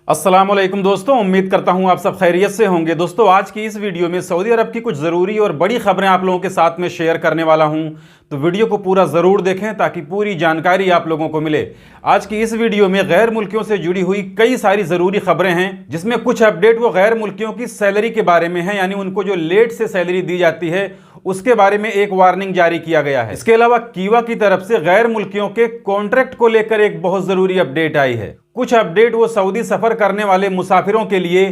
अस्सलामुअलैकुम दोस्तों, उम्मीद करता हूं आप सब खैरियत से होंगे। दोस्तों, आज की इस वीडियो में सऊदी अरब की कुछ ज़रूरी और बड़ी खबरें आप लोगों के साथ में शेयर करने वाला हूं, तो वीडियो को पूरा ज़रूर देखें ताकि पूरी जानकारी आप लोगों को मिले। आज की इस वीडियो में गैर मुल्कियों से जुड़ी हुई कई सारी ज़रूरी खबरें हैं, जिसमें कुछ अपडेट वो गैर मुल्कियों की सैलरी के बारे में है, यानी उनको जो लेट से सैलरी दी जाती है उसके बारे में एक वार्निंग जारी किया गया है। इसके अलावा कीवा की तरफ से गैर मुल्कियों के कॉन्ट्रैक्ट को लेकर एक बहुत ज़रूरी अपडेट आई है। कुछ अपडेट वो सऊदी सफर करने वाले मुसाफिरों के लिए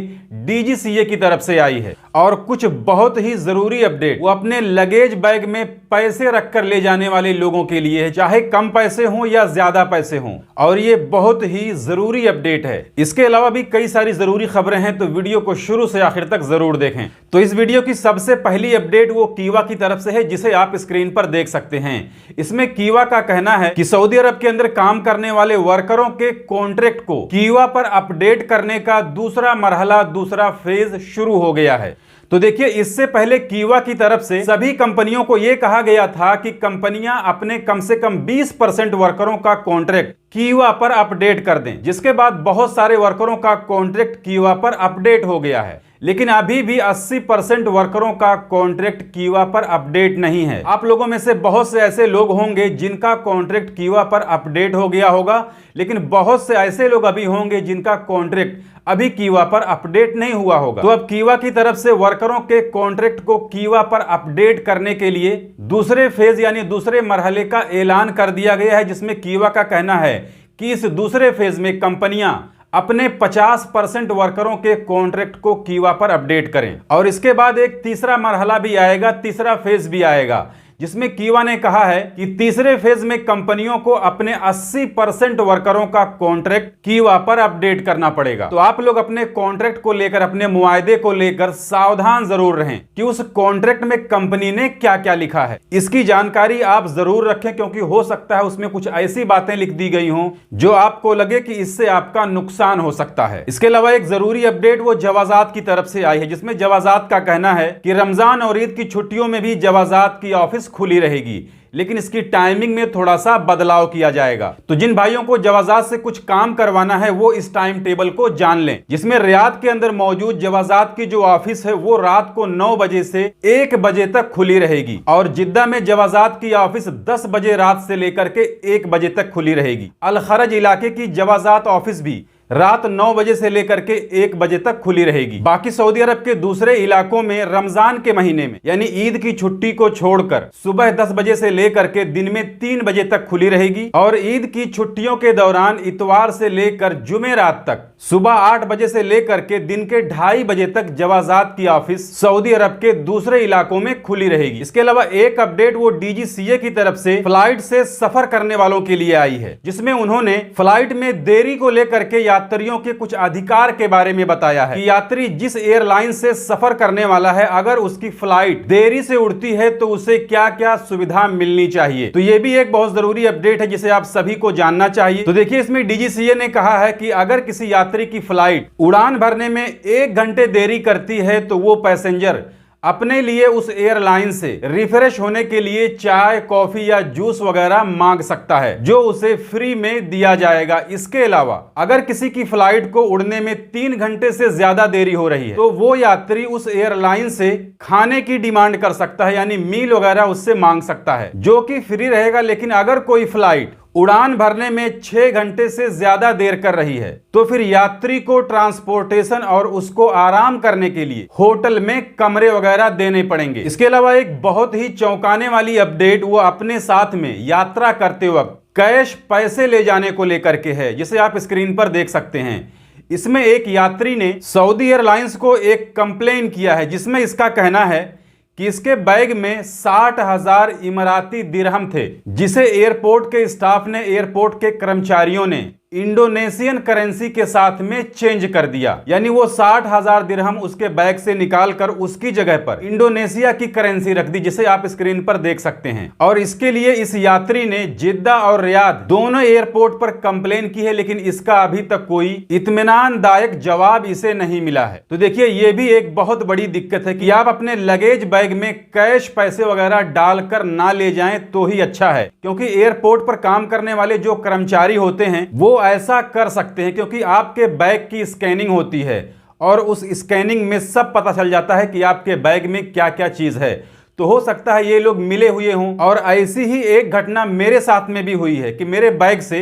डीजीसीए की तरफ से आई है, और कुछ बहुत ही जरूरी अपडेट वो अपने लगेज बैग में पैसे रखकर ले जाने वाले लोगों के लिए है, चाहे कम पैसे हों या ज्यादा पैसे हों, और ये बहुत ही जरूरी अपडेट है। इसके अलावा भी कई सारी जरूरी खबरें हैं, तो वीडियो को शुरू से आखिर तक जरूर देखें। तो इस वीडियो की सबसे पहली अपडेट वो कीवा की तरफ से है, जिसे आप स्क्रीन पर देख सकते हैं। इसमें कीवा का कहना है कि सऊदी अरब के अंदर काम करने वाले वर्करों के कॉन्ट्रैक्ट को कीवा पर अपडेट करने का दूसरा मरहला, दूसरा फेज शुरू हो गया है। तो देखिए, इससे पहले कीवा की तरफ से सभी कंपनियों को यह कहा गया था कि कंपनियां अपने कम से कम 20% वर्करों का कॉन्ट्रैक्ट कीवा पर अपडेट कर दें, जिसके बाद बहुत सारे वर्करों का कॉन्ट्रैक्ट कीवा पर अपडेट हो गया है। लेकिन अभी भी 80% वर्करों का कॉन्ट्रैक्ट कीवा पर अपडेट नहीं है। आप लोगों में से बहुत से ऐसे लोग होंगे जिनका कॉन्ट्रैक्ट कीवा पर अपडेट हो गया होगा, लेकिन बहुत से ऐसे लोग अभी होंगे जिनका कॉन्ट्रैक्ट अभी कीवा पर अपडेट नहीं हुआ होगा। तो अब कीवा की तरफ से वर्करों के कॉन्ट्रैक्ट को कीवा पर अपडेट करने के लिए दूसरे फेज यानी दूसरे मरहले का ऐलान कर दिया गया है, जिसमें कीवा का कहना है कि इस दूसरे फेज में कंपनियां अपने 50% वर्करों के कॉन्ट्रैक्ट को कीवा पर अपडेट करें, और इसके बाद एक तीसरा मरहला भी आएगा, तीसरा फेज भी आएगा, जिसमें कीवा ने कहा है कि तीसरे फेज में कंपनियों को अपने 80% वर्करों का कॉन्ट्रैक्ट कीवा पर अपडेट करना पड़ेगा। तो आप लोग अपने कॉन्ट्रैक्ट को लेकर, अपने मुआहदे को लेकर सावधान जरूर रहें कि उस कॉन्ट्रैक्ट में कंपनी ने क्या क्या लिखा है। इसकी जानकारी आप जरूर रखें, क्योंकि हो सकता है उसमें कुछ ऐसी बातें लिख दी गई हों जो आपको लगे कि इससे आपका नुकसान हो सकता है। इसके अलावा एक जरूरी अपडेट वो जवाजात की तरफ से आई है, जिसमें जवाजात का कहना है कि रमजान और ईद की छुट्टियों में भी जवाजात की ऑफिस खुली रहेगी, लेकिन इसकी टाइमिंग में थोड़ा सा बदलाव किया जाएगा। तो जिन भाइयों को जवाजात से कुछ काम करवाना है वो इस टाइम टेबल को जान लें, जिसमें रियाद के अंदर मौजूद जवाजात की जो ऑफिस है वो रात को 9 बजे से 1 बजे तक खुली रहेगी, और जिद्दा में जवाजात की ऑफिस 10 बजे रात से लेकर के 1 बजे तक खुली रहेगी। अल खरज इलाके की जवाजात ऑफिस भी रात 9 बजे से लेकर के 1 बजे तक खुली रहेगी। बाकी सऊदी अरब के दूसरे इलाकों में रमजान के महीने में यानी ईद की छुट्टी को छोड़कर सुबह 10 बजे से लेकर के दिन में 3 बजे तक खुली रहेगी, और ईद की छुट्टियों के दौरान इतवार से लेकर जुमेरात तक सुबह 8 बजे से लेकर के दिन के 2:30 बजे तक जवाजात की ऑफिस सऊदी अरब के दूसरे इलाकों में खुली रहेगी। इसके अलावा एक अपडेट वो डीजीसीए की तरफ से फ्लाइट से सफर करने वालों के लिए आई है, जिसमें उन्होंने फ्लाइट में देरी को लेकर के यात्रियों के कुछ अधिकार के बारे में बताया है कि यात्री जिस एयरलाइन से सफर करने वाला है, अगर उसकी फ्लाइट देरी से उड़ती है तो उसे क्या क्या सुविधा मिलनी चाहिए। तो यह भी एक बहुत जरूरी अपडेट है जिसे आप सभी को जानना चाहिए। तो देखिए, इसमें डीजीसीए ने कहा है कि अगर किसी यात्री की फ्लाइट उड़ान भरने में 1 घंटे देरी करती है तो वो पैसेंजर अपने लिए उस एयरलाइन से रिफ्रेश होने के लिए चाय, कॉफी या जूस वगैरह मांग सकता है, जो उसे फ्री में दिया जाएगा। इसके अलावा अगर किसी की फ्लाइट को उड़ने में 3 घंटे से ज्यादा देरी हो रही है तो वो यात्री उस एयरलाइन से खाने की डिमांड कर सकता है, यानी मील वगैरह उससे मांग सकता है, जो कि फ्री रहेगा। लेकिन अगर कोई फ्लाइट उड़ान भरने में 6 घंटे से ज्यादा देर कर रही है तो फिर यात्री को ट्रांसपोर्टेशन और उसको आराम करने के लिए होटल में कमरे वगैरह देने पड़ेंगे। इसके अलावा एक बहुत ही चौंकाने वाली अपडेट वो अपने साथ में यात्रा करते वक्त कैश पैसे ले जाने को लेकर के है, जिसे आप स्क्रीन पर देख सकते हैं। इसमें एक यात्री ने सऊदी एयरलाइंस को एक कंप्लेन किया है, जिसमें इसका कहना है कि इसके बैग में 60,000 इमराती दिरहम थे, जिसे एयरपोर्ट के स्टाफ ने, एयरपोर्ट के कर्मचारियों ने इंडोनेशियन करेंसी के साथ में चेंज कर दिया, यानी वो 60,000 दिरहम उसके बैग से निकालकर उसकी जगह पर इंडोनेशिया की करेंसी रख दी, जिसे आप स्क्रीन पर देख सकते हैं। और इसके लिए इस यात्री ने जिद्दा और रियाद दोनों एयरपोर्ट पर कंप्लेन की है, लेकिन इसका अभी तक कोई इत्मीनानदायक जवाब इसे नहीं मिला है। तो देखिए, ये भी एक बहुत बड़ी दिक्कत है कि आप अपने लगेज बैग में कैश पैसे वगैरह डालकर ना ले जाएं तो ही अच्छा है, क्योंकि एयरपोर्ट पर काम करने वाले जो कर्मचारी होते हैं वो वो ऐसा कर सकते हैं क्योंकि आपके बैग की स्कैनिंग होती है और उस स्कैनिंग में सब पता चल जाता है कि आपके बैग में क्या क्या चीज़ है। तो हो सकता है ये लोग मिले हुए हों। और ऐसी ही एक घटना मेरे साथ में भी हुई है कि मेरे बैग से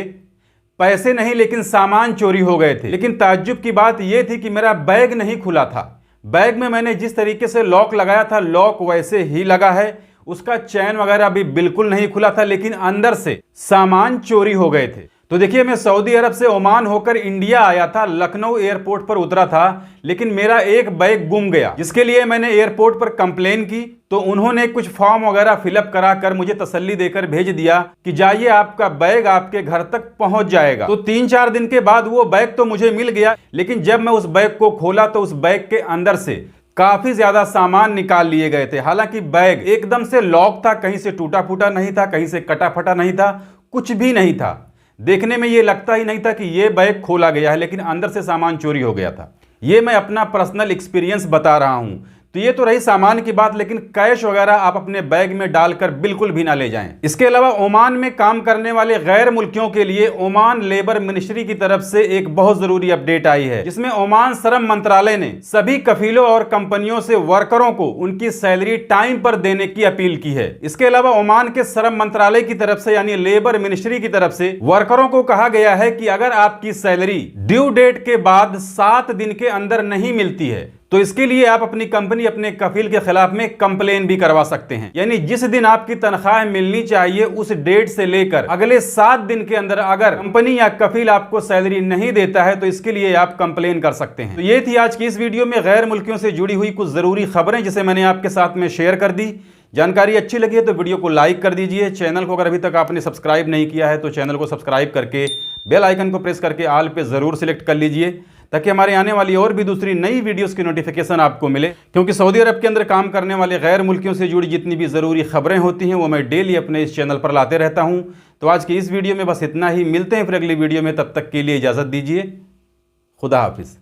पैसे नहीं लेकिन सामान चोरी हो गए थे। लेकिन ताज्जुब की बात यह थी कि मेरा बैग नहीं खुला था। बैग में मैंने जिस तरीके से लॉक लगाया था लॉक वैसे ही लगा है, उसका चैन वगैरह भी बिल्कुल नहीं खुला था, लेकिन अंदर से सामान चोरी हो गए थे। तो देखिए, मैं सऊदी अरब से ओमान होकर इंडिया आया था, लखनऊ एयरपोर्ट पर उतरा था, लेकिन मेरा एक बैग गुम गया, जिसके लिए मैंने एयरपोर्ट पर कंप्लेन की। तो उन्होंने कुछ फॉर्म वगैरह फिलअप करा कर मुझे तसल्ली देकर भेज दिया कि जाइए आपका बैग आपके घर तक पहुंच जाएगा। तो 3-4 दिन के बाद वो बैग तो मुझे मिल गया, लेकिन जब मैं उस बैग को खोला तो उस बैग के अंदर से काफी ज्यादा सामान निकाल लिए गए थे। हालांकि बैग एकदम से लॉक था, कहीं से टूटा फूटा नहीं था, कहीं से कटा फटा नहीं था, कुछ भी नहीं था। देखने में ये लगता ही नहीं था कि ये बैग खोला गया है, लेकिन अंदर से सामान चोरी हो गया था। ये मैं अपना पर्सनल एक्सपीरियंस बता रहा हूं। तो ये तो रही सामान की बात, लेकिन कैश वगैरह आप अपने बैग में डालकर बिल्कुल भी ना ले जाएं। इसके अलावा ओमान में काम करने वाले गैर मुल्कियों के लिए ओमान लेबर मिनिस्ट्री की तरफ से एक बहुत जरूरी अपडेट आई है, जिसमें ओमान श्रम मंत्रालय ने सभी कफीलों और कंपनियों से वर्करों को उनकी सैलरी टाइम पर देने की अपील की है। इसके अलावा ओमान के श्रम मंत्रालय की तरफ से यानी लेबर मिनिस्ट्री की तरफ से वर्करों को कहा गया है कि अगर आपकी सैलरी ड्यू डेट के बाद 7 दिन के अंदर नहीं मिलती है तो इसके लिए आप अपनी कंपनी अपने कफील के खिलाफ में कंप्लेन भी करवा सकते हैं। यानी जिस दिन आपकी तनख्वाह मिलनी चाहिए उस डेट से लेकर अगले 7 दिन के अंदर अगर कंपनी या कफील आपको सैलरी नहीं देता है तो इसके लिए आप कंप्लेन कर सकते हैं। तो ये थी आज की इस वीडियो में गैर मुल्कियों से जुड़ी हुई कुछ जरूरी खबरें जिसे मैंने आपके साथ में शेयर कर दी। जानकारी अच्छी लगी है तो वीडियो को लाइक कर दीजिए। चैनल को अगर अभी तक आपने सब्सक्राइब नहीं किया है तो चैनल को सब्सक्राइब करके बेल आइकन को प्रेस करके ऑल पे जरूर सिलेक्ट कर लीजिए, ताकि हमारे आने वाली और भी दूसरी नई वीडियोस की नोटिफिकेशन आपको मिले। क्योंकि सऊदी अरब के अंदर काम करने वाले गैर मुल्कियों से जुड़ी जितनी भी ज़रूरी खबरें होती हैं वो मैं डेली अपने इस चैनल पर लाते रहता हूं। तो आज की इस वीडियो में बस इतना ही। मिलते हैं फिर अगली वीडियो में, तब तक के लिए इजाज़त दीजिए। खुदा हाफिज़।